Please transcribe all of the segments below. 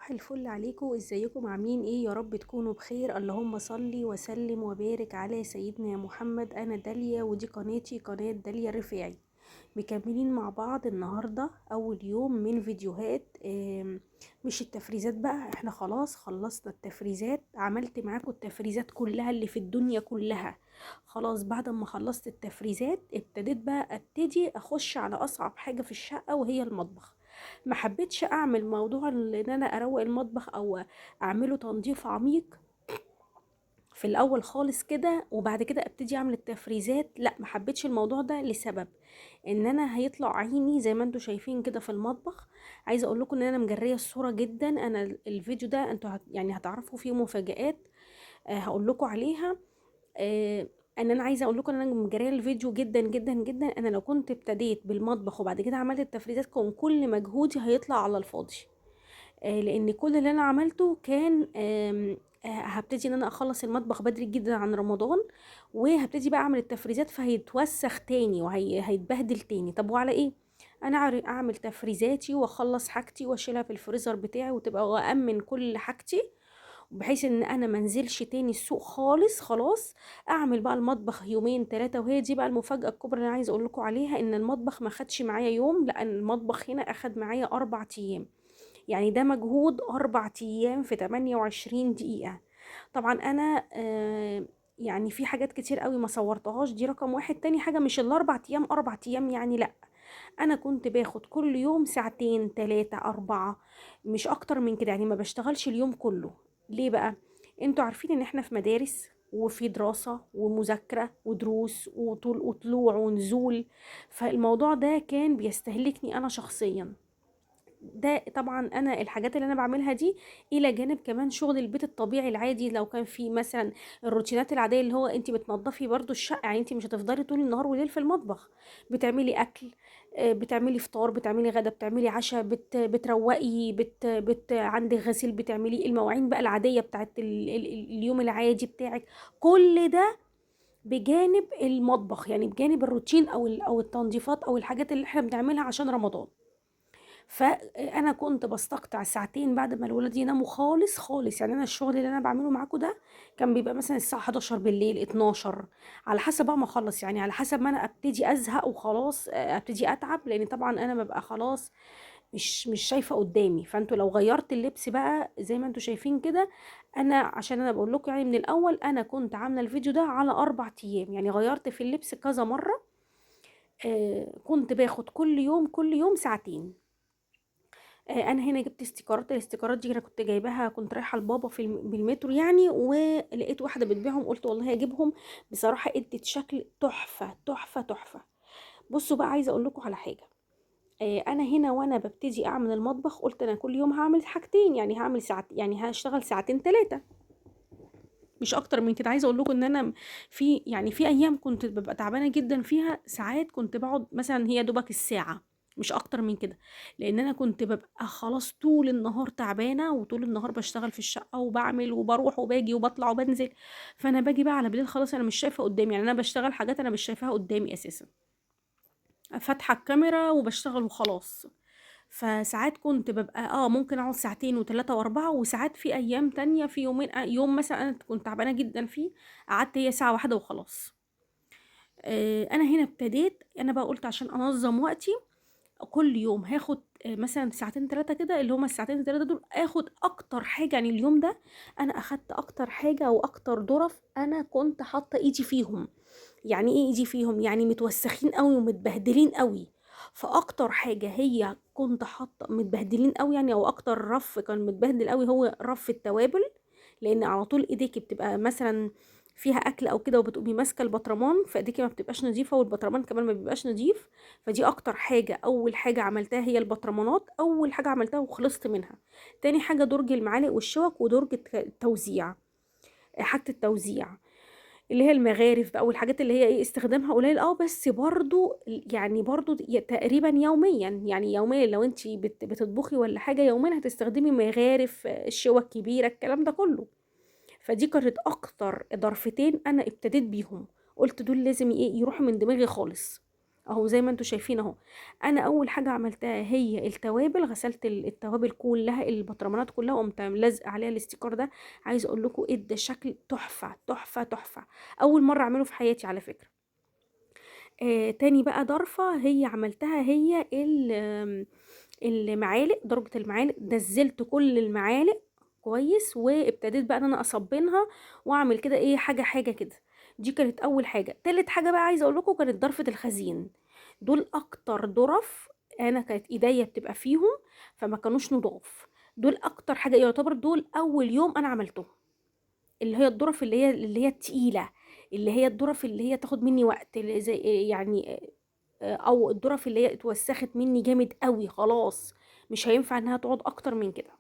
صباح الفل عليكم، ازيكم عاملين ايه؟ يا رب تكونوا بخير. اللهم صلي وسلم وبارك على سيدنا محمد. انا داليا ودي قناتي، قناة داليا الرفاعي. مكملين مع بعض النهاردة اول يوم من فيديوهات مش التفريزات بقى، احنا خلاص خلصنا التفريزات. عملت معاكم التفريزات كلها اللي في الدنيا كلها. خلاص بعد ما خلصت التفريزات ابتديت بقى اخش على اصعب حاجة في الشقة وهي المطبخ. ما حبيتش اعمل موضوع ان انا اروق المطبخ او اعمله تنظيف عميق في الاول خالص كده وبعد كده ابتدي اعمل التفريزات. لا، ما حبيتش الموضوع ده لسبب ان انا هيطلع عيني زي ما انتوا شايفين كده في المطبخ. عايزه اقول لكم ان انا مجريه الصوره جدا. انا الفيديو ده انتوا يعني هتعرفوا فيه مفاجآت. هقول لكم عليها. آه ان انا عايزه اقول لكم ان انا مجريه الفيديو جدا جدا جدا. انا لو كنت ابتديت بالمطبخ وبعد كده عملت التفريزات كان كل مجهودي هيطلع على الفاضي. لان كل اللي انا عملته كان هبتدي ان انا اخلص المطبخ بدري جدا عن رمضان، وهبتدي بقى اعمل التفريزات فهيتوسخ تاني وهيتبهدل تاني. طب وعلى ايه؟ انا اعمل تفريزاتي واخلص حاجتي واشيلها في الفريزر بتاعي وتبقى وامن كل حاجتي بحيث ان انا منزلش تاني السوق خالص. خلاص اعمل بقى المطبخ يومين ثلاثة. وهي دي بقى المفاجأة الكبرى اللي انا عايزه اقول لكم عليها، ان المطبخ ما خدش معايا يوم، لان المطبخ هنا اخد معايا 4 ايام. يعني ده مجهود 4 ايام في 28 دقيقة. طبعا انا يعني في حاجات كتير قوي ما صورتهاش، دي رقم واحد. تاني حاجة مش ال4 ايام 4 ايام يعني، لا، انا كنت باخد كل يوم ساعتين 3 4، مش اكتر من كده. يعني ما بشتغلش اليوم كله. ليه بقى؟ انتوا عارفين ان احنا في مدارس وفي دراسة ومذاكرة ودروس وطلوع ونزول، فالموضوع ده كان بيستهلكني انا شخصيا. ده طبعا انا الحاجات اللي انا بعملها دي الى جانب كمان شغل البيت الطبيعي العادي. لو كان في مثلا الروتينات العاديه اللي هو انت بتنظفي برضو الشقه، يعني انت مش هتفضلي طول النهار وليل في المطبخ. بتعملي اكل، بتعملي فطار، بتعملي غدا، بتعملي عشاء، بتروقي، عندك غسيل، بتعملي المواعين بقى العاديه بتاعت اليوم العادي بتاعك. كل ده بجانب المطبخ، يعني بجانب الروتين او التنظيفات او الحاجات اللي احنا بنعملها عشان رمضان. فانا كنت بستقطع ساعتين بعد ما الولاد يناموا خالص خالص. يعني انا الشغل اللي انا بعمله معاكم ده كان بيبقى مثلا الساعه 11 بالليل 12، على حسب بقى ما اخلص، يعني على حسب ما انا ابتدي ازهق وخلاص، ابتدي اتعب، لان طبعا انا ببقى خلاص مش شايفه قدامي. فانتوا لو غيرت اللبس بقى زي ما انتوا شايفين كده، انا عشان انا بقول لكم يعني من الاول انا كنت عامله الفيديو ده على 4 ايام، يعني غيرت في اللبس كذا مره. كنت باخد كل يوم ساعتين. انا هنا جبت استيكرات. الاستيكرات دي انا كنت جايباها، كنت رايحه لبابا بالمترو يعني، ولقيت واحده بتبيعهم قلت والله هجيبهم. بصراحه ادت شكل تحفه تحفه تحفه. بصوا بقى، عايزه اقول لكم على حاجه. انا هنا وانا ببتدي اعمل المطبخ قلت انا كل يوم هعمل حاجتين، يعني هعمل ساعت، يعني هشتغل ساعتين 3، مش اكتر من كده. عايزه اقول لكم ان انا في ايام كنت ببقى تعبانه جدا فيها، ساعات كنت بقعد مثلا هي دوبك الساعه، مش اكتر من كده. لان انا كنت ببقى خلاص طول النهار تعبانه وطول النهار بشتغل في الشقه وبعمل وبروح وباجي وبطلع وبنزل. فانا باجي بقى على بالليل خلاص انا مش شايفه قدامي، يعني انا بشتغل حاجات انا مش شايفاها قدامي اساسا، فاتحه الكاميرا وبشتغل وخلاص. فساعات كنت ببقى ممكن اقعد ساعتين وثلاثة واربعة، وساعات في ايام تانية في يومين، يوم مثلا انا كنت تعبانة جدا فيه قعدت هي ساعة واحدة وخلاص. انا هنا ابتديت انا بقى قلت عشان انظم وقتي كل يوم هاخد مثلا ساعتين 3 كده، اللي هما الساعتين 3 دول اخد اكتر حاجة. يعني اليوم ده انا اخدت اكتر حاجة واكتر ظرف انا كنت حاطة ايدي فيهم. يعني ايه ايدي فيهم؟ يعني متوسخين قوي ومتبهدلين قوي. فاكتر حاجه هي كنت حاطه متبهدلين قوي يعني، او اكتر رف كان متبهدل قوي هو رف التوابل. لان على طول ايديكي بتبقى مثلا فيها اكل او كده وبتقومي ماسكه البطرمان، فايديكي ما بتبقاش نظيفه والبطرمان كمان ما بيبقاش نظيف. فدي اكتر حاجه، اول حاجه عملتها هي البطرمانات، اول حاجه عملتها وخلصت منها. تاني حاجه درج المعالق والشوك ودرج التوزيع، حاجه التوزيع اللي هي المغارف بقى والحاجات اللي هي ايه استخدامها قليل. بس برضو يعني برضو تقريبا يوميا، يعني يوميا لو انت بتطبخي ولا حاجة يوميا هتستخدمي مغارف، الشوى الكبيرة، الكلام ده كله. فدي كانت اكتر ضرفتين انا ابتديت بيهم، قلت دول لازم ايه يروحوا من دماغي خالص. اهو زي ما انتوا شايفين اهو. انا اول حاجه عملتها هي التوابل، غسلت التوابل كلها، البطرمانات كلها، وقمت لازقه عليها الاستيكر ده. عايزه اقول لكم ادى شكل تحفه تحفه تحفه. اول مره اعمله في حياتي على فكره. تاني بقى ضرفه هي عملتها هي المعالق، درجه المعالق، نزلت كل المعالق كويس، وابتديت بقى ان انا اصبنها واعمل كده ايه، حاجه حاجه كده. دي كانت اول حاجه. تالت حاجه بقى عايزه اقول لكم كانت ضرفه الخزين. دول اكتر ظرف انا كانت ايديا بتبقى فيهم، فما كانوش نضاف. دول اكتر حاجه يعتبر دول اول يوم انا عملتهم، اللي هي الظرف اللي هي التقيله، اللي هي الظرف اللي هي تاخد مني وقت، اللي زي يعني او الظرف اللي هي اتوسخت مني جامد قوي خلاص، مش هينفع انها تقعد اكتر من كده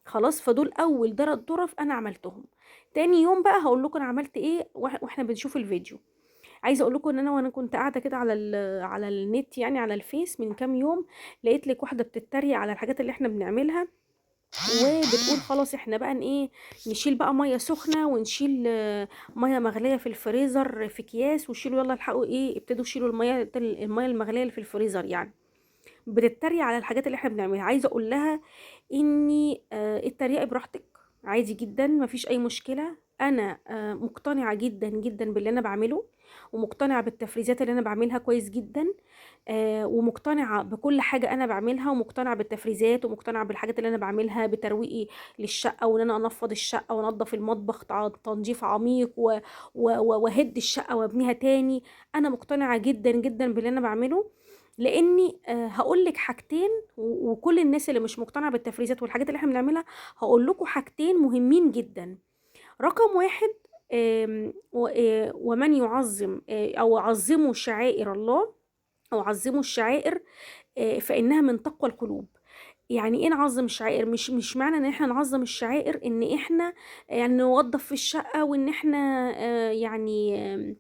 خلاص. فدول اول 3 ظرف انا عملتهم. تاني يوم بقى هقول لكم انا عملت ايه واحنا بنشوف الفيديو. عايزه اقول لكم ان انا وانا كنت قاعده كده على النت، يعني على الفيس من كام يوم، لقيت لك واحده بتتريق على الحاجات اللي احنا بنعملها، وبتقول خلاص احنا بقى ايه، نشيل بقى ميه سخنه، ونشيل ميه مغليه في الفريزر في اكياس، وشيلوا يلا الحقوا ايه، ابتدوا شيلوا الميه المغليه اللي في الفريزر يعني. بتتريق على الحاجات اللي احنا بنعملها. عايزه اقول لها اني التريقه براحتك عادي جدا، مفيش اي مشكله. انا مقتنعه جدا جدا باللي انا بعمله، ومقتنعه بالتفريزات اللي انا بعملها كويس جدا، ومقتنعه بكل حاجه انا بعملها، ومقتنعه بالتفريزات، ومقتنعه بالحاجات اللي انا بعملها بترويقي للشقه، وان انا انفض الشقه وانضف المطبخ تنظيف عميق واهد الشقه وابنيها تاني. انا مقتنعه جدا جدا باللي انا بعمله، لاني هقول لك حاجتين، وكل الناس اللي مش مقتنعه بالتفريزات والحاجات اللي احنا بنعملها، هقول لكم حاجتين مهمين جدا. رقم واحد، ومن يعظم او عظموا شعائر الله، او عظموا الشعائر فانها من تقوى القلوب. يعني ايه نعظم الشعائر؟ مش معنى ان احنا نعظم الشعائر ان احنا يعني نوظف في الشقه، وان احنا يعني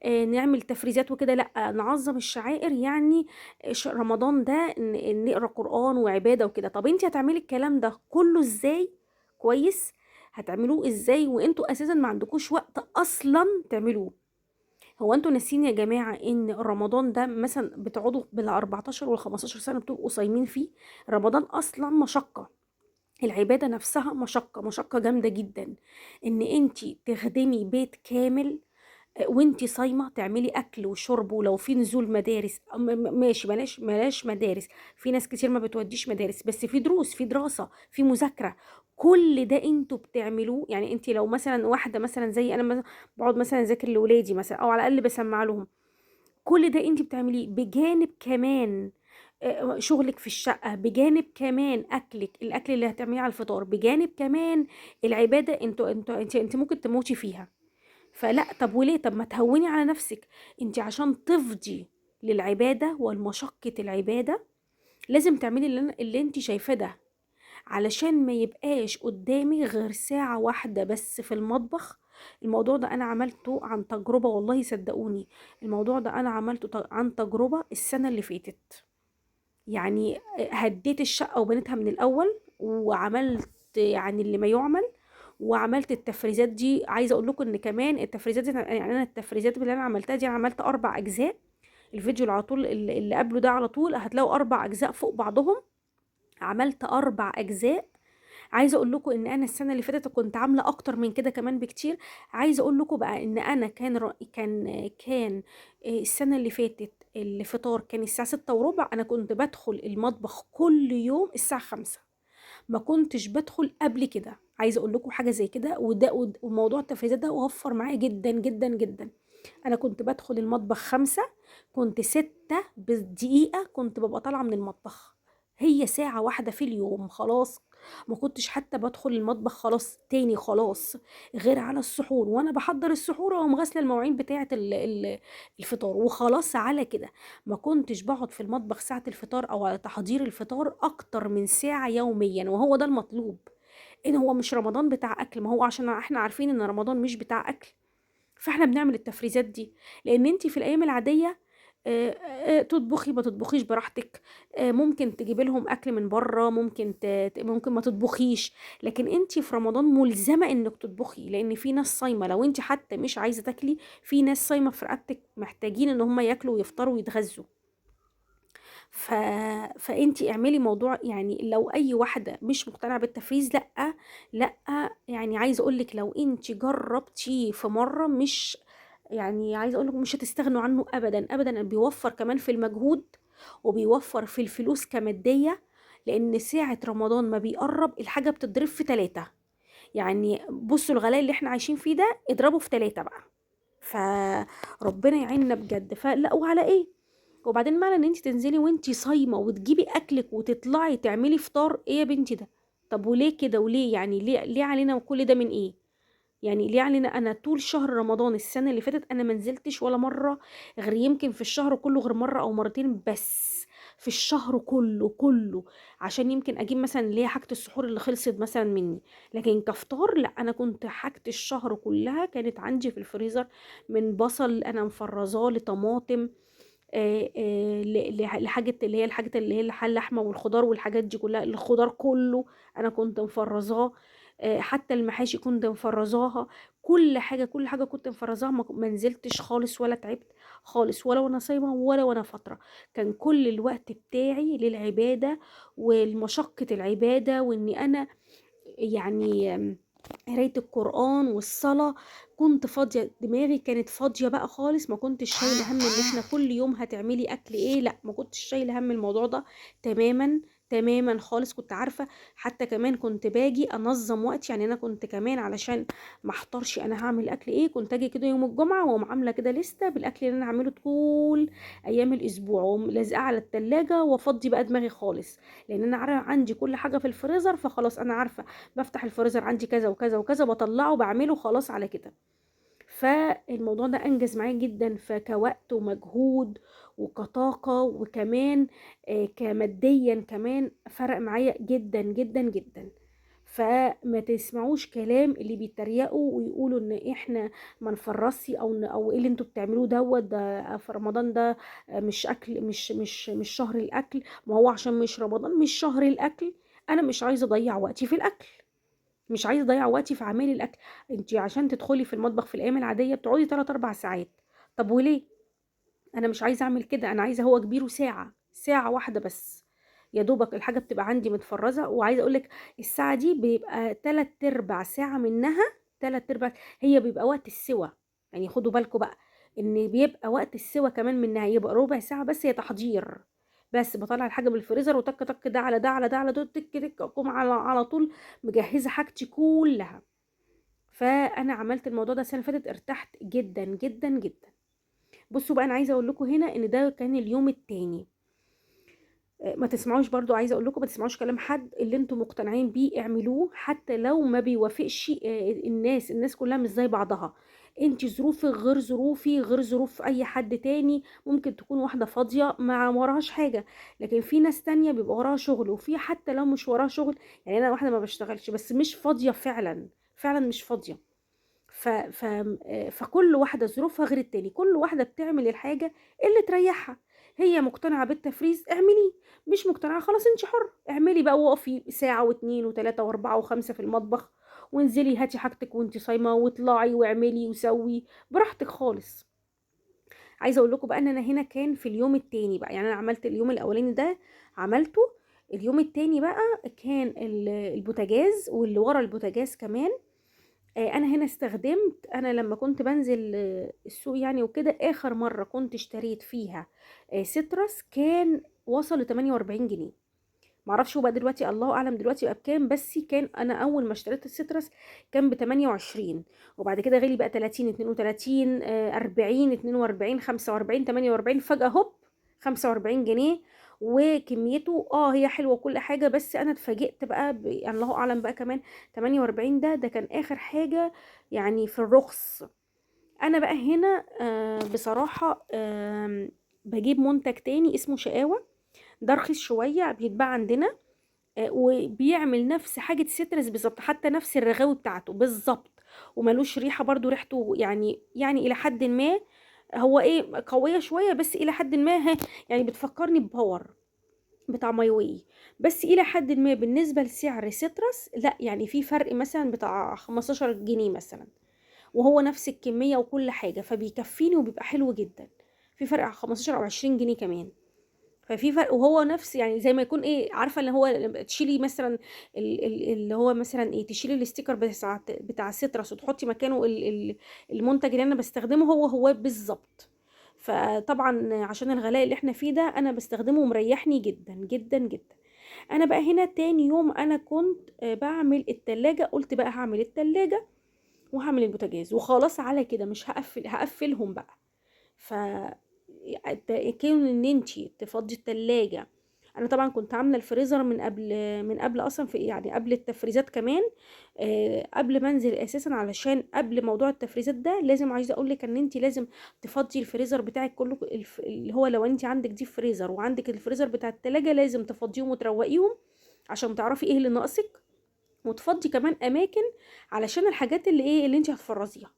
نعمل تفريزات وكده. لا، نعظم الشعائر يعني رمضان ده نقرا قرآن وعبادة وكده. طب انت هتعملي الكلام ده كله ازاي؟ كويس. هتعملوه ازاي وانتوا اساسا ما عندكوش وقت اصلا تعملوه؟ هو انتوا ناسين يا جماعة ان رمضان ده مثلا بتقعدوا بال 14 وال 15 سنة بتبقوا صايمين فيه؟ رمضان اصلا مشقة، العبادة نفسها مشقة، مشقة جامدة جدا. ان انتي تخدمي بيت كامل وانتي صايمه، تعملي اكل وشرب، ولو في نزول مدارس ماشي، بلاش مدارس، في ناس كتير ما بتوديش مدارس، بس في دروس، في دراسه، في مذاكره، كل ده انتوا بتعملوه. يعني انتي لو مثلا واحده مثلا زي انا مثلا بقعد مثلا اذاكر لاولادي مثلا، او على الاقل بسمع لهم، كل ده انتي بتعمليه بجانب كمان شغلك في الشقه، بجانب كمان اكلك، الاكل اللي هتعمليه على الفطار، بجانب كمان العباده. انت ممكن تموتي فيها. فلا، طب وليه؟ طب ما تهوني على نفسك. انت عشان تفضي للعبادة والمشقة العبادة لازم تعملي اللي انت شايفاه ده، علشان ما يبقاش قدامي غير ساعة واحدة بس في المطبخ. الموضوع ده انا عملته عن تجربة، والله صدقوني، الموضوع ده انا عملته عن تجربة السنة اللي فاتت. يعني هديت الشقة وبنيتها من الاول، وعملت يعني اللي ما يعمل، وعملت التفريزات دي. عايزه اقول لكم ان كمان التفريزات دي، يعني انا التفريزات اللي انا عملتها دي، أنا عملت 4 اجزاء. الفيديو اللي على طول اللي قبله ده على طول هتلاقوا 4 اجزاء فوق بعضهم. عملت 4 اجزاء. عايزه اقول لكم ان انا السنه اللي فاتت كنت عامله اكتر من كده كمان بكتير. عايزه اقول لكم بقى ان انا كان السنه اللي فاتت الفطار كان الساعه 6:15، انا كنت بدخل المطبخ كل يوم الساعه 5، ما كنتش بدخل قبل كده. عايزه اقول لكم حاجه زي كده، وموضوع التفريزات ده وفر معايا جدا جدا جدا. انا كنت بدخل المطبخ 5، كنت 6 بالدقيقه كنت ببقى طالعه من المطبخ. هي ساعه واحده في اليوم خلاص. ما كنتش حتى بدخل المطبخ خلاص تاني خلاص، غير على السحور، وانا بحضر السحور واقوم غاسله المواعين بتاعه الفطار، وخلاص على كده. ما كنتش بقعد في المطبخ ساعة الفطار او على تحضير الفطار اكتر من ساعة يوميا، وهو ده المطلوب. ان هو مش رمضان بتاع اكل، ما هو عشان احنا عارفين ان رمضان مش بتاع اكل، فاحنا بنعمل التفريزات دي. لان انتي في الايام العادية تطبخي ما تطبخيش براحتك، ممكن تجيبي لهم اكل من بره، ممكن ما تطبخيش. لكن انت في رمضان ملزمه انك تطبخي، لان في ناس صايمه. لو انت حتى مش عايزه تاكلي، في ناس صايمه في رقبتك محتاجين ان هم ياكلوا ويفطروا ويتغذوا. ف... فانتي اعملي موضوع، يعني لو اي واحده مش مقتنعه بالتفريز، لا لا، يعني عايزه اقول لك لو انتي جربتيه في مره، مش يعني عايزه اقول لك مش هتستغنوا عنه ابدا ابدا. بيوفر كمان في المجهود، وبيوفر في الفلوس كماديه، لان ساعه رمضان ما بيقرب الحاجه بتضرب في 3. يعني بصوا الغلاء اللي احنا عايشين فيه ده اضربه في 3 بقى. فربنا يعيننا بجد. فلا، وعلى ايه؟ وبعدين معنى ان انت تنزلي وانت صايمه وتجيبي اكلك وتطلعي تعملي فطار، ايه يا بنتي ده؟ طب وليه كده؟ وليه يعني ليه علينا كل ده من ايه؟ يعني ليه علينا؟ انا طول شهر رمضان السنه اللي فاتت انا ما نزلتش ولا مره، غير يمكن في الشهر كله غير مره او مرتين بس، في الشهر كله كله، عشان يمكن اجيب مثلا اللي هي حاجه السحور اللي خلصت مثلا مني. لكن كفطار لا، انا كنت حاجه الشهر كلها كانت عندي في الفريزر، من بصل انا مفرزاه، لطماطم، لحاجة اللي هي الحاجات اللي هي اللحمة والخضار والحاجات دي كلها. الخضار كله أنا كنت مفرزاه، حتى المحاشي كنت مفرزاها. كل حاجة كنت مفرزاها، ما نزلتش خالص ولا تعبت خالص، ولا وانا صايمة ولا وانا فترة. كان كل الوقت بتاعي للعبادة والمشقة العبادة، واني انا يعني قراية القرآن والصلاة. كنت فاضية، دماغي كانت فاضية بقى خالص، ما كنتش شايلة هم ان احنا كل يوم هتعملي اكل ايه، لا ما كنتش شايلة هم الموضوع ده تماما تماما خالص. كنت عارفة، حتى كمان كنت باجي انظم وقتي. يعني انا كنت كمان علشان ما احتارش انا هعمل اكل ايه، كنت اجي كده يوم الجمعة واقوم عاملة كده لستة بالاكل اللي انا هعمله طول ايام الاسبوع، واقوم لازقاه على التلاجة وافضي بقى دماغي خالص. لان انا عندي كل حاجة في الفريزر، فخلاص انا عارفة بفتح الفريزر عندي كذا وكذا وكذا، بطلعه بعمله خلاص على كده. فالموضوع ده انجز معايا جدا، فكوقت ومجهود وكطاقة، وكمان كماديا كمان فرق معايا جدا جدا جدا. فما تسمعوش كلام اللي بيتريقوا ويقولوا ان احنا ما نفرسي، او ايه اللي انتوا بتعملوه ده في رمضان ده مش اكل، مش شهر الاكل. ما هو عشان مش رمضان مش شهر الاكل، انا مش عايزه اضيع وقتي في الاكل، مش عايزه اضيع وقتي في اعمال الاكل. انت عشان تدخلي في المطبخ في الايام العاديه بتقعدي 3 4 ساعات، طب وليه؟ انا مش عايزه اعمل كده، انا عايزه هو كبيره ساعه واحده بس، يا دوبك الحاجه بتبقى عندي متفرزه. وعايزه اقول لك الساعه دي بيبقى 3 ارباع ساعه منها، 3 ارباع هي بيبقى وقت السوى. يعني خدوا بالكم بقى ان بيبقى وقت السوى كمان منها، يبقى ربع ساعه بس هي تحضير. بس بطلع الحاجه من الفريزر وتك تك، ده على ده على ده على ده، تك تك، اقوم على طول مجهزه حاجتي كلها. فانا عملت الموضوع ده السنه اللي فاتت، ارتحت جدا جدا جدا. بصوا بقى، انا عايزه اقول لكم هنا ان ده كان اليوم التاني. ما تسمعوش برضو، عايزه اقول لكم ما تسمعوش كلام حد، اللي انتم مقتنعين بيه اعملوه حتى لو ما بيوافقش. الناس كلها مش زي بعضها. انت ظروفك غير ظروفي غير ظروف اي حد تاني. ممكن تكون واحده فاضيه ما وراهاش حاجه، لكن في ناس تانية بيبقى وراها شغل، وفي حتى لو مش وراها شغل. يعني انا واحده ما بشتغلش بس مش فاضيه فعلا، فعلا مش فاضيه. ف ف فكل واحدة ظروفها غير التاني، كل واحدة بتعمل الحاجة اللي تريحها. هي مقتنعة بالتفريز اعمليه، مش مقتنعة خلاص انت حر، اعملي بقى، وقفي ساعة واتنين وتلاتة واربعة وخمسة في المطبخ، وانزلي هاتي حاجتك وانت صايمة، واطلعي واعملي وسوي براحتك خالص. عايزة اقول لكم بقى ان انا هنا كان في اليوم التاني بقى، يعني انا عملت اليوم الاولاني ده عملته، اليوم التاني بقى كان البوتاجاز واللي ورا البوتاجاز كمان. انا هنا استخدمت، انا لما كنت بنزل السوق يعني وكده، اخر مرة كنت اشتريت فيها سيترس كان وصل ل 48 جنيه. معرفش هو بقى دلوقتي، الله اعلم دلوقتي بقى بكام، بس كان انا اول ما اشتريت السيترس كان ب 28، وبعد كده غلي بقى 30 32 40 42 45 48، فجأة هوب 45 جنيه. وكميته هي حلوه وكل حاجه، بس انا اتفاجئت بقى يعني الله اعلم بقى كمان 48 ده كان اخر حاجه يعني في الرخص. انا بقى هنا بصراحه بجيب منتج تاني اسمه شقاوة، ده رخيص شويه بيتباع عندنا، وبيعمل نفس حاجة السيترس بالظبط، حتى نفس الرغاوي بتاعته بالظبط، وملوش ريحة برضو، ريحته يعني إلى حد ما هو ايه، قويه شويه بس الى حد ما، يعني بتفكرني بباور بتاع ماي واي، بس الى حد ما بالنسبه لسعر سيترس لا، يعني في فرق مثلا بتاع 15 جنيه مثلا، وهو نفس الكميه وكل حاجه، فبيكفيني وبيبقى حلو جدا. في فرق 15 او 20 جنيه كمان، ففي فرق، وهو نفس يعني زي ما يكون ايه، عارفه اللي هو لما تشيلي مثلا اللي هو مثلا ايه، تشيلي الاستيكر بتاع السيترس وتحطي مكانه المنتج اللي انا بستخدمه، هو بالظبط. فطبعا عشان الغلاء اللي احنا فيه ده انا بستخدمه ومريحني جدا جدا جدا. انا بقى هنا تاني يوم انا كنت بعمل التلاجة، قلت بقى هعمل التلاجة وهعمل البوتاجاز وخلاص على كده، مش هقفلهم بقى. ف كون ان انتي تفضي التلاجة، انا طبعا كنت عامله الفريزر من قبل اصلا، في يعني قبل التفريزات كمان، قبل ما انزل اساسا، علشان قبل موضوع التفريزات ده لازم، عايزه اقول لك ان انت لازم تفضي الفريزر بتاعك كله، اللي هو لو انت عندك دي فريزر وعندك الفريزر بتاع التلاجة لازم تفضيهم وتروقيهم عشان تعرفي ايه اللي ناقصك، وتفضي كمان اماكن علشان الحاجات اللي ايه اللي انت هتفرزيها.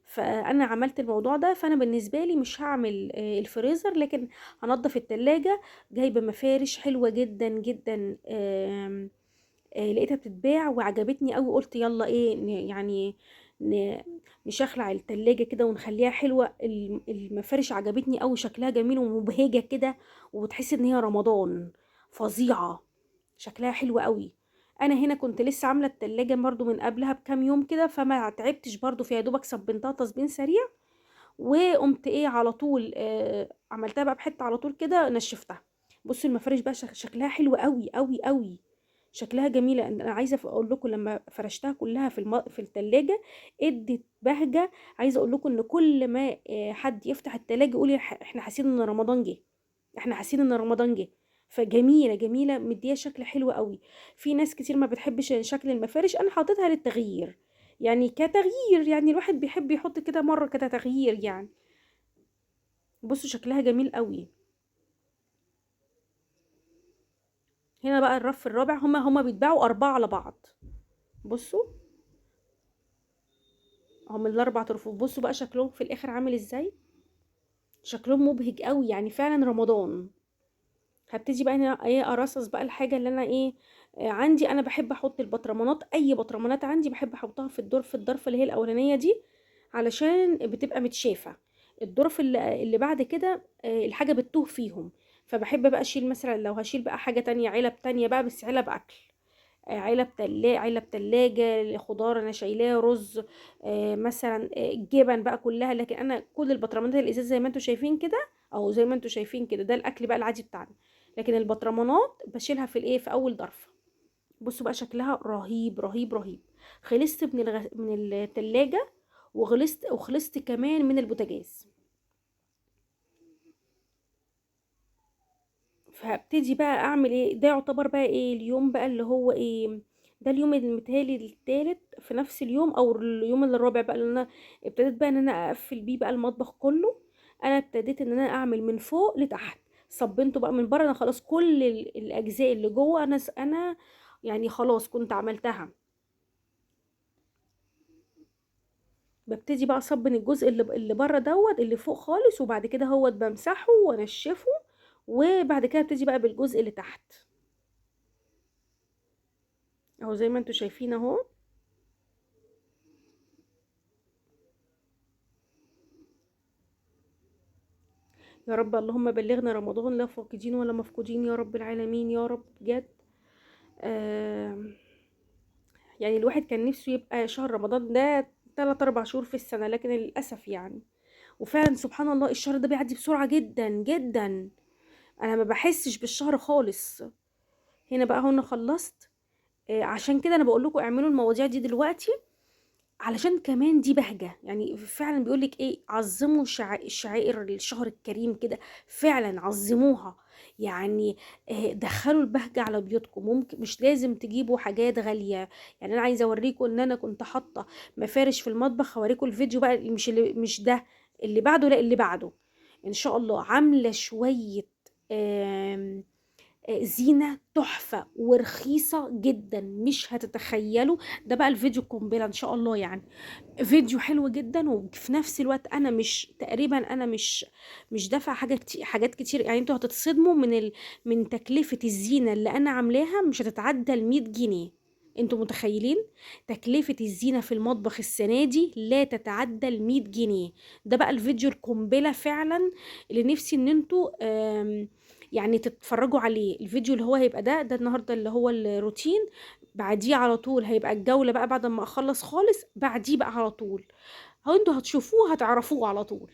فانا عملت الموضوع ده، فانا بالنسبه لي مش هعمل الفريزر، لكن هنضف التلاجة. جايبه مفارش حلوه جدا جدا، لقيتها بتتباع وعجبتني قوي، قلت يلا ايه يعني ن- نشخلع التلاجة كده ونخليها حلوة. المفارش عجبتني قوي، شكلها جميل ومبهجة كده، وتحس ان هي رمضان، فظيعة، شكلها حلو قوي. انا هنا كنت لسه عاملة التلاجة برضو من قبلها بكام يوم كده، فما تعبتش برضو فيها، دوبك صبنتها تصبين سريع، وقمت ايه على طول عملتها بقى بحته على طول كده نشفتها. بصوا المفارش بقى شكلها حلو قوي قوي قوي، شكلها جميله. انا عايزه اقول لكم لما فرشتها كلها في التلاجة ادت بهجه. عايزه اقول لكم ان كل ما حد يفتح التلاجة يقول احنا حاسين ان رمضان جه، احنا حاسين ان رمضان جه. فجميله جميله، مديها شكل حلو قوي. في ناس كتير ما بتحبش شكل المفارش، انا حاططها للتغيير، يعني كتغيير، يعني الواحد بيحب يحط كده مره كده تغيير يعني. بصوا شكلها جميل قوي. هنا بقى الرف الرابع، هما بيتباعوا 4 على بعض. بصوا هما الاربع رفوف، بصوا بقى شكلهم في الاخر عامل ازاي، شكلهم مبهج قوي، يعني فعلا رمضان. هبتدي بقى هنا ايه ارصص بقى الحاجه اللي انا ايه عندي. انا بحب احط البطرمانات، اي بطرمانات عندي بحب احطها في الضرفه اللي هي الاولانيه دي، علشان بتبقى متشافه. الضرف اللي بعد كده الحاجه بتتوه فيهم. فبحب بقى اشيل مثلا، لو هشيل بقى حاجه تانية، علب تانية بقى، بس علب اكل، علب تلاجة خضار انا شايلاه، رز، مثلا جبن بقى كلها. لكن انا كل البطرمانات الازاز زي ما انتم شايفين كده، او زي ما انتم شايفين كده، ده الاكل بقى العادي بتاعنا. لكن البطرمانات بشيلها في الايه في اول ضرفه. بصوا بقى شكلها رهيب رهيب رهيب. خلصت من التلاجة، وخلصت كمان من البوتاجاز. فابتدي بقى اعمل ايه، ده يعتبر بقى ايه اليوم بقى اللي هو ايه، ده اليوم المثالي التالت في نفس اليوم، او اليوم الرابع بقى اللي انا ابتديت بقى ان انا اقفل بيه بقى المطبخ كله. انا ابتديت ان انا اعمل من فوق لتحت، صبنته بقى من بره، انا خلاص كل الاجزاء اللي جوه انا يعني خلاص كنت عملتها. ببتدي بقى اصبن الجزء اللي بره دوت اللي فوق خالص، وبعد كده هو بمسحه وانشفه، وبعد كده ابتدي بقى بالجزء اللي تحت، اهو زي ما انتوا شايفين اهو. يا رب اللهم بلغنا رمضان لا فاقدين ولا مفقودين يا رب العالمين، يا رب بجد. آه يعني الواحد كان نفسه يبقى شهر رمضان ده 3 4 شهور في السنة، لكن للأسف يعني. وفعلا سبحان الله الشهر ده بيعدي بسرعة جدا جدا، انا ما بحسش بالشهر خالص. هنا بقى هنا خلصت. عشان كده انا بقول لكم اعملوا المواضيع دي دلوقتي، علشان كمان دي بهجة، يعني فعلا بيقولك ايه، عظموا الشعائر الشهر الكريم كده، فعلا عظموها. يعني دخلوا البهجة على بيوتكم، ممكن مش لازم تجيبوا حاجات غالية. يعني انا عايزة اوريكم ان انا كنت حاطة مفارش في المطبخ، هوريكم الفيديو بقى، مش ده اللي بعده، لا اللي بعده ان شاء الله. عاملة شوية زينة تحفة ورخيصة جدا مش هتتخيلوا. ده بقى الفيديو القنبلة ان شاء الله يعني. فيديو حلو جدا، وفي نفس الوقت انا مش تقريبا انا مش دافعه حاجات كتير. يعني انتوا هتتصدموا من تكلفه الزينه اللي انا عاملاها، مش هتتعدى ال 100 جنيه. انتوا متخيلين تكلفة الزينة في المطبخ السنة دي لا تتعدى ال 100 جنيه. ده بقى الفيديو القنبلة فعلا اللي نفسي ان انتوا يعني تتفرجوا عليه. الفيديو اللي هو هيبقى ده النهاردة اللي هو الروتين، بعديه على طول هيبقى الجولة بقى بعد ما اخلص خالص، بعديه بقى على طول هو انتوا هتشوفوه هتعرفوه على طول.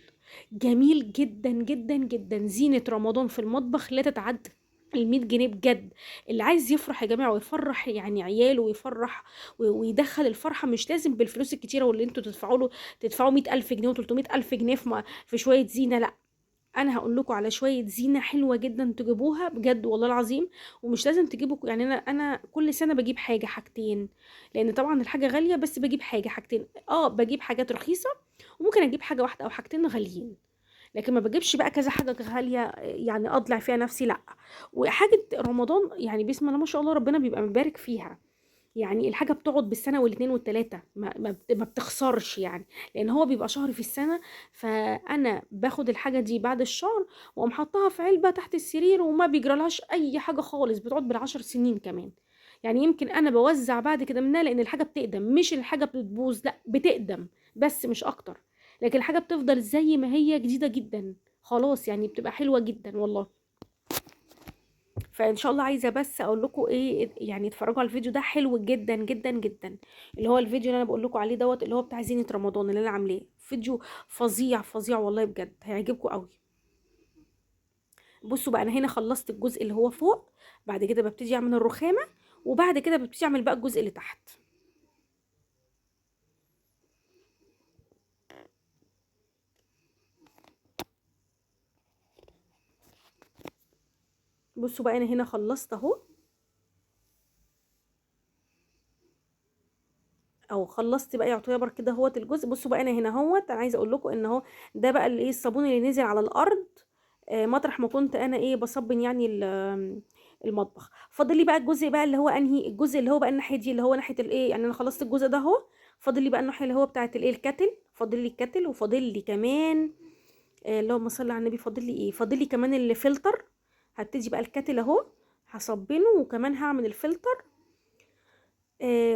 جميل جدا جدا جدا. زينة رمضان في المطبخ لا تتعدى ال 100 جنيه بجد. اللي عايز يفرح يا جماعه ويفرح يعني عياله ويفرح ويدخل الفرحه، مش لازم بالفلوس الكتيره واللي انتوا تدفعوا له، تدفعوا 100,000 جنيه و300,000 جنيه في شويه زينه. لا، انا هقول لكم على شويه زينه حلوه جدا تجيبوها بجد والله العظيم. ومش لازم تجيبوا يعني انا كل سنه بجيب حاجه حاجتين، لان طبعا الحاجه غاليه، بس بجيب حاجه حاجتين. بجيب حاجات رخيصه، وممكن اجيب حاجه واحده او حاجتين غاليين، لكن ما بجيبش بقى كذا حاجه غاليه يعني اضلع فيها نفسي. لا. وحاجه رمضان يعني بسم الله ما شاء الله ربنا بيبقى مبارك فيها. يعني الحاجة بتقعد بالسنة والاتنين والتلاتة، ما بتخسرش يعني، لأن هو بيبقى شهر في السنة. فأنا باخد الحاجة دي بعد الشهر وأقوم حطها في علبة تحت السرير، وما بيجرالهاش أي حاجة خالص، بتقعد بال10 سنين كمان. يعني يمكن أنا بوزع بعد كده منها، لأن الحاجة بتقدم، مش الحاجة بتبوظ، لا بتقدم بس مش أكتر. لكن الحاجة بتفضل زي ما هي جديدة جدا خلاص، يعني بتبقى حلوة جدا والله. فان شاء الله عايزه بس اقول لكم ايه، يعني اتفرجوا على الفيديو ده حلو جدا جدا جدا. اللي هو الفيديو اللي انا بقول لكم عليه اللي هو بتاع زينة رمضان اللي انا عاملاه. فيديو فظيع فظيع والله بجد هيعجبكم قوي. بصوا بقى، انا هنا خلصت الجزء اللي هو فوق، بعد كده ببتدي اعمل الرخامه، وبعد كده ببتدي اعمل بقى الجزء اللي تحت. بصوا بقى انا هنا خلصت اهو، او خلصت بقى يعتبر كده اهوت الجزء. بصوا بقى انا هنا اهوت، انا عايزه اقول لكم ان اهو ده بقى الايه الصابون اللي نزل على الارض، مطرح ما كنت انا ايه بصبن يعني المطبخ. فاضل لي بقى الجزء بقى اللي هو انهي الجزء اللي هو بقى الناحيه دي، اللي هو ناحيه الايه، يعني انا خلصت الجزء ده اهو. فاضل لي بقى الناحيه اللي هو بتاعه الايه الكتل، فاضل لي الكتل، وفاضل لي كمان اللهم صل على النبي، فاضل لي ايه، فاضل لي كمان الفلتر. هبتدي بقى الكتل اهو هصبنه، وكمان هعمل الفلتر.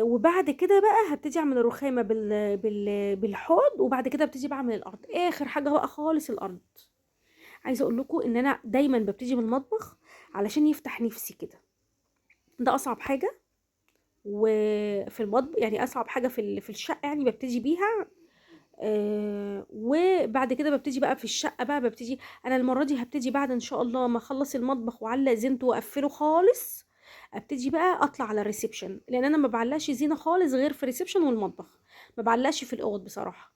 وبعد كده بقى هبتدي اعمل الرخامه بالحوض، وبعد كده ابتدي بعمل الارض، اخر حاجه بقى خالص الارض. عايزه اقول لكم ان انا دايما ببتدي من المطبخ علشان يفتح نفسي كده. ده اصعب حاجه وفي المطبخ، يعني اصعب حاجه في الشقه يعني ببتدي بيها. وبعد كده ببتدي بقى في الشقه بقى ببتدي. انا المره دي هبتدي بعد ان شاء الله ما اخلص المطبخ واعلق زينته واقفله خالص، ابتدي بقى اطلع على الريسبشن، لان انا ما بعلقش زينه خالص غير في الريسبشن والمطبخ، ما بعلقش في الاوض بصراحه.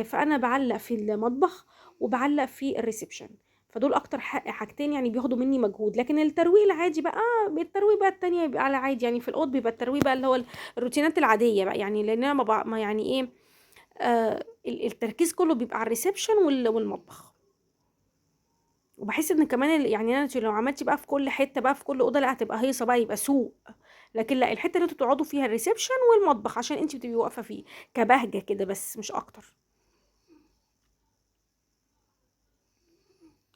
فانا بعلق في المطبخ وبعلق في الريسبشن. فدول اكتر حاجتين يعني بياخدوا مني مجهود. لكن الترويق العادي بقى، الترويق بقى التانية بيبقى على عادي، يعني في الاوض بيبقى الترويق بقى اللي هو الروتينات العاديه بقى، يعني لان انا ما يعني ايه، التركيز كله بيبقى على الريسبشن والمطبخ. وبحس ان كمان يعني انا لو عملتي بقى في كل حته بقى في كل اوضه، لا هتبقى هيصه بقى، يبقى سوق. لكن لا، الحته اللي انتوا تقعدوا فيها الريسبشن والمطبخ، عشان انت بتبقي واقفه فيه كبهجه كده بس مش اكتر.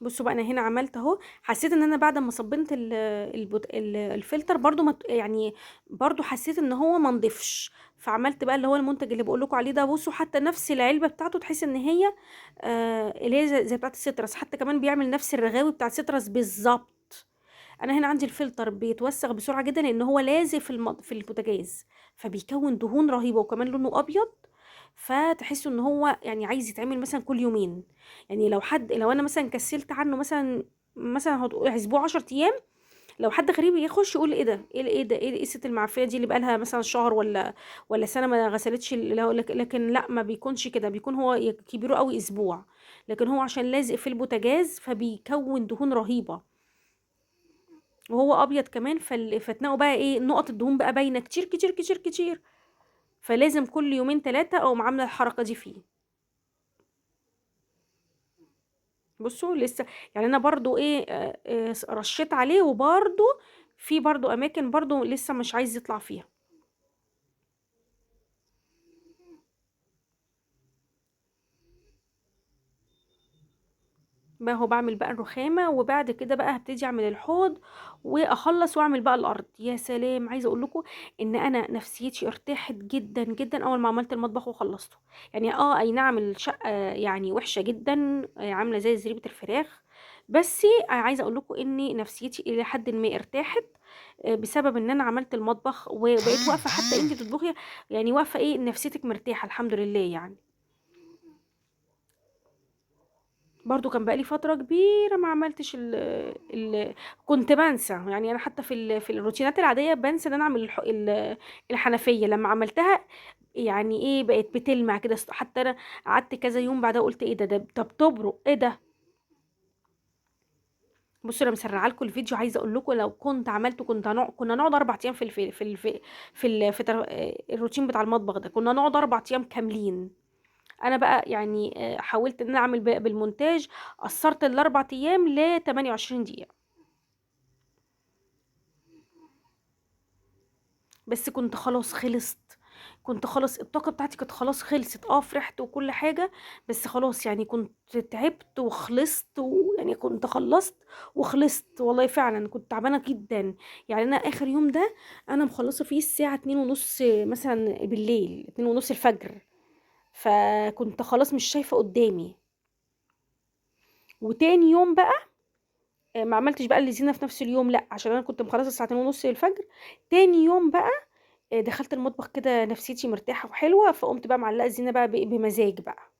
بصوا بقى انا هنا عملت اهو. حسيت ان انا بعد ما صبنت الفلتر برضو يعني برضو حسيت ان هو ما نضيفش. فعملت بقى اللي هو المنتج اللي بقول لكم عليه ده. بصوا حتى نفس العلبه بتاعته تحس ان هي اللي هي زي بتاعه السيترس، حتى كمان بيعمل نفس الرغاوي بتاعه السيترس بالظبط. انا هنا عندي الفلتر بيتوسخ بسرعه جدا، لان هو لازق في البوتاجاز، فبيكون دهون رهيبه، وكمان لونه ابيض. فتحسوا ان هو يعني عايز يتعمل مثلا كل يومين. يعني لو انا مثلا كسلت عنه مثلا هتقول اسبوع 10 ايام، لو حد غريب يخش يقول ايه ده، ايه الست المعفنه دي اللي بقالها مثلا شهر ولا سنه ما غسلتش لكن لا، ما بيكونش كده، بيكون هو كبيره قوي اسبوع. لكن هو عشان لازق في البوتاجاز فبيكون دهون رهيبه، وهو ابيض كمان، فتلاقوا بقى ايه نقط الدهون بقى باينه كتير كتير كتير كتير. فلازم كل يومين ثلاثه او عامله الحركه دي فيه. بصوا لسه، يعني انا برضو ايه رشيت عليه، وبرضو في برضو اماكن برضو لسه مش عايز يطلع فيها. ما هو بعمل بقى الرخامة، وبعد كده بقى هبتدي اعمل الحوض واخلص واعمل بقى الارض. يا سلام، عايزه اقول لكم ان انا نفسيتي ارتاحت جدا جدا اول ما عملت المطبخ وخلصته. يعني اي نعم الشقه يعني وحشه جدا، عامله زي زريبه الفراخ، بس عايزه اقول لكم ان نفسيتي الى حد ما ارتاحت بسبب ان انا عملت المطبخ وبقيت واقفه. حتى انت بتطبخي يعني واقفه ايه، نفسيتك مرتاحه الحمد لله يعني. برضو كان بقى لي فترة كبيرة ما عملتش كنت بانسى. يعني انا حتى في الروتينات العادية بنسى ان انا اعمل الحنفية. لما عملتها يعني ايه، بقت بتلمع كده. حتى انا قعدت كذا يوم بعدها قلت ايه ده طب تبرق ايه ده. بصوا انا مسرعه لكم الفيديو. عايزه اقول لكم لو كنت عملته كنا نقعد 4 ايام الروتين بتاع المطبخ ده، كنا نقعد 4 ايام كاملين. انا بقى يعني حاولت ان انا اعمل بقى بالمونتاج، قصرت ال4 ايام ل 28 دقيقة. بس كنت خلاص خلصت، كنت خلاص الطاقة بتاعتي كانت خلاص خلصت. فرحت وكل حاجة، بس خلاص يعني كنت تعبت وخلصت، ويعني كنت خلصت وخلصت. والله فعلا كنت تعبانة جدا. يعني انا اخر يوم ده انا مخلصة فيه الساعة 2:30 مثلا بالليل، 2:30 الفجر. فكنت خلاص مش شايفة قدامي. وتاني يوم بقى ما عملتش بقى الزينة في نفس اليوم، لا، عشان انا كنت مخلصه الساعة 2:30 الفجر. تاني يوم بقى دخلت المطبخ كده نفسيتي مرتاحة وحلوة، فقمت بقى معلقة الزينة بقى بمزاج بقى.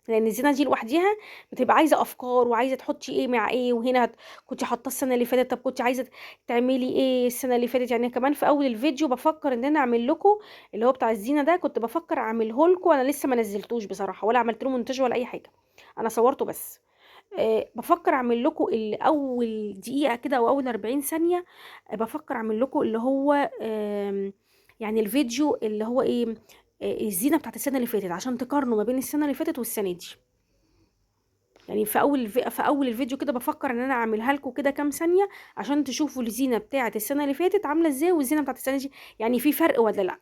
لان الزينة دي لوحديها بتبقى عايزة افكار، وعايزة تحطي ايه مع ايه. وهنا كنت حاطاه السنة اللي فاتت، طب كنت عايزة تعملي ايه السنة اللي فاتت. يعني كمان في اول الفيديو بفكر ان انا اعمل لكم اللي هو بتاع الزينة ده، كنت بفكر اعمله لكم. انا لسه ما نزلتوش بصراحة، ولا عملت له مونتاج ولا اي حاجة، انا صورته بس. بفكر اعمل لكم اول دقيقه كده او اول 40 ثانيه. بفكر اعمل لكم اللي هو يعني الفيديو اللي هو ايه، الزينه بتاعت السنه اللي فاتت، عشان تقارنوا ما بين السنه اللي فاتت والسنه دي. يعني في اول الفيديو كده بفكر ان انا اعملها لكم كده كام ثانيه، عشان تشوفوا الزينه بتاعت السنه اللي فاتت عامله ازاي، والزينه بتاعت السنه دي يعني في فرق ولا لا.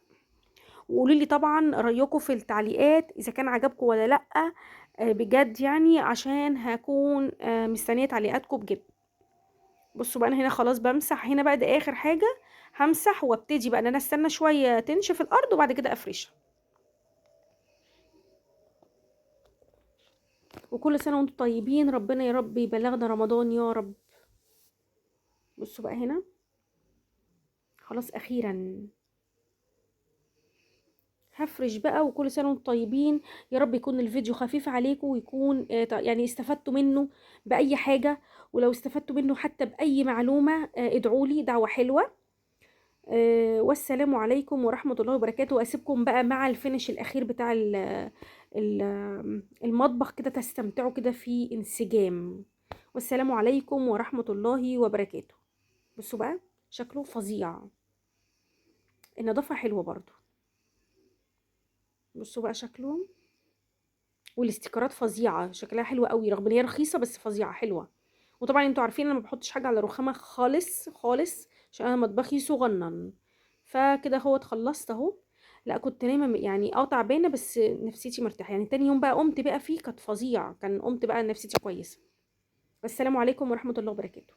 وقولوا لي طبعا رايكم في التعليقات اذا كان عجبكم ولا لا. بجد يعني، عشان هكون مستنيه تعليقاتكم بجد. بصوا بقى انا هنا خلاص بمسح هنا بقى، ده اخر حاجه. همسح وابتدي بقى ان انا استنى شويه تنشف الارض، وبعد كده افرشها. وكل سنه وانتم طيبين، ربنا يا رب يبلغنا رمضان يا رب. بصوا بقى هنا خلاص اخيرا هفرش بقى. وكل سنه وانتم طيبين، يا رب يكون الفيديو خفيف عليكم، ويكون يعني استفدتوا منه باي حاجه. ولو استفدتوا منه حتى باي معلومه ادعوا لي دعوه حلوه. والسلام عليكم ورحمة الله وبركاته. واسيبكم بقى مع الفينش الاخير بتاع المطبخ كده، تستمتعوا كده في انسجام. والسلام عليكم ورحمة الله وبركاته. بصوا بقى شكله فظيع، النظافة حلوة برضو. بصوا بقى شكله، والاستيكرات فظيعة، شكلها حلوة قوي رغم ان هي رخيصة، بس فظيعة حلوة. وطبعا انتوا عارفين انا ما بحطش حاجة على رخامة خالص خالص، عشان انا مطبخي صغنن. فكده هو اتخلصت اهو. لا كنت نايمة يعني تعبانة، بس نفسيتي مرتاحة. يعني تاني يوم بقى قمت بقى فيه كانت فظيعة، كان قمت بقى نفسيتي كويسة. والسلام عليكم ورحمة الله وبركاته.